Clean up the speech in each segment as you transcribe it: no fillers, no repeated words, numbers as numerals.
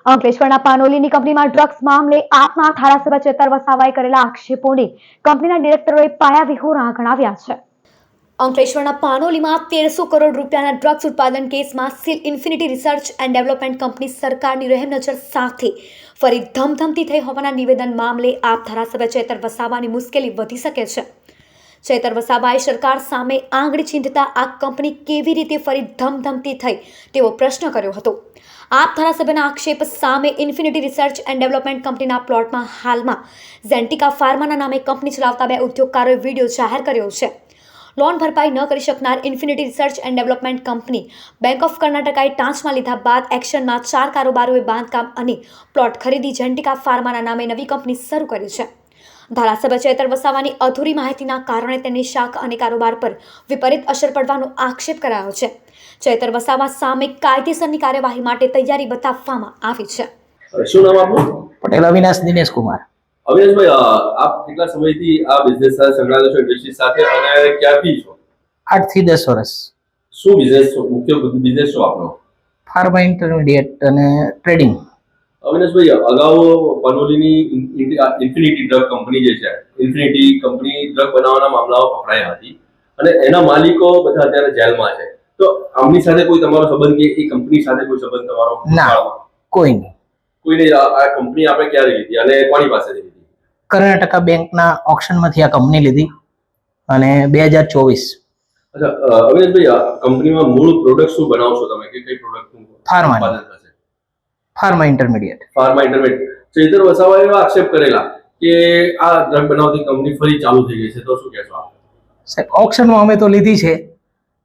અંકલેશ્વરના પાનોલીની કંપનીમાં ડ્રગ્સ મામલે આપના ધારાસભ્ય ચેતર વસાવાએ કરેલા આક્ષેપોને કંપનીના ડિરેક્ટરોએ પાયાવિહોણા ગણાવ્યા છે। અંકલેશ્વરના પાનોલીમાં 1300 કરોડ રૂપિયાના ડ્રગ્સ ઉત્પાદન કેસમાં seal infinity research and development company સરકારની રહેમનજર સાથે ફરી ધમધમતી થઈ હોવાના નિવેદન મામલે આપ ધારાસભ્ય ચેતર વસાવાની મુશ્કેલી વધી શકે છે। ચેતર વસાવાએ સરકાર સામે આંગળી ચીંધતા આ કંપની કેવી રીતે ફરી ધમધમતી થઈ તેવો પ્રશ્ન કર્યો હતો। આપ ધારાસભ્યના આક્ષેપ સામે ઇન્ફિનિટી રિસર્ચ એન્ડ ડેવલપમેન્ટ કંપનીના પ્લોટમાં હાલમાં ઝેન્ટિકા ફાર્માના નામે કંપની ચલાવતા 2 ઉદ્યોગકારોએ વિડીયો જાહેર કર્યો છે। લોન ભરપાઈ ન કરી શકનાર infinity research and development company bank of કર્ણાટકાએ ટાંચમાં લીધા બાદ એક્શનમાં 4 કારોબારોએ બાંધકામ અને પ્લોટ ખરીદી ઝેન્ટિકા ફાર્માના નામે નવી કંપની શરૂ કરી છે। ધારાસભ્ય ચેતર વસાવાની અધૂરી માહિતીના કારણે તેની શાખ અને કારોબાર પર વિપરીત અસર પડવાનો આક્ષેપ કરાયો છે। ચેતર વસાવા સામે કાયદેસરની કાર્યવાહી માટે તૈયારી બતાવવામાં આવી છે। શું નામ આપનું? પટેલ અવિનાશ દિનેશ કુમાર। અવિનાશભાઈ, આપ કેટલા સમયથી આ બિઝનેસ સાથે સંકળાયેલા છો, ઇન્ડસ્ટ્રી સાથે, અને ક્યાંથી છો? 8 થી 10 વર્ષ। શું બિઝનેસ, મુખ્ય બિઝનેસ શું આપનો? ફાર્મા ઇન્ટરમીડિયેટ અને ટ્રેડિંગ। અવિનાશભાઈ, અગાઉ પનોલીની ઇન્ફિનિટી ડ્રગ કંપની જે છે, ઇન્ફિનિટી કંપની ડ્રગ બનાવવાના મામલાઓ પકડાયા હતી અને એના માલિકો બધા અત્યારે જેલમાં છે। તો આમની સાથે કોઈ તમારો સંબંધ કે એ કંપની સાથે કોઈ સંબંધ તમારો? ના, કોઈ નહીં। કોઈને આ કંપની આપણે ક્યારે લીધી અને કોની પાસેથી લીધી? કર્ણાટકા બેંકના ઓક્શનમાંથી આ કંપની લીધી અને 2024। અચ્છા અવિનાશભાઈ, આ કંપનીમાં મૂળ પ્રોડક્ટ શું બનાવશો તમે, કે કઈ પ્રોડક્ટનું pharma intermediate. Pharma intermediate. Chaitar વસાવાએ એવા આક્ષેપ કરેલા કે આ ડ્રગ બનાવતી કંપની ફરી ચાલુ થઈ ગઈ છે, તો શું કહેશો આપ? સાહેબ, ઓક્શનમાં અમે તો લીધી છે,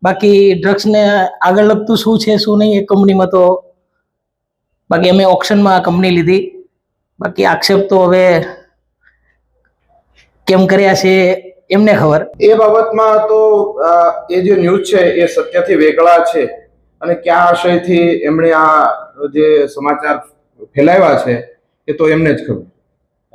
બાકી ડ્રગ્સને આગળ લગતું શું છે શું નહીં એ કંપનીમાં તો, બાકી અમે ઓક્શનમાં આ કંપની લીધી। બાકી આક્ષેપ તો હવે કેમ કર્યા છે એમને ખબર। એ બાબતમાં તો એ જે ન્યૂઝ છે એ સત્યથી વેગળા છે અને કયા આશયથી એમણે આ જે સમાચાર ફેલાવ્યા છે એ તો એમને જ ખબર।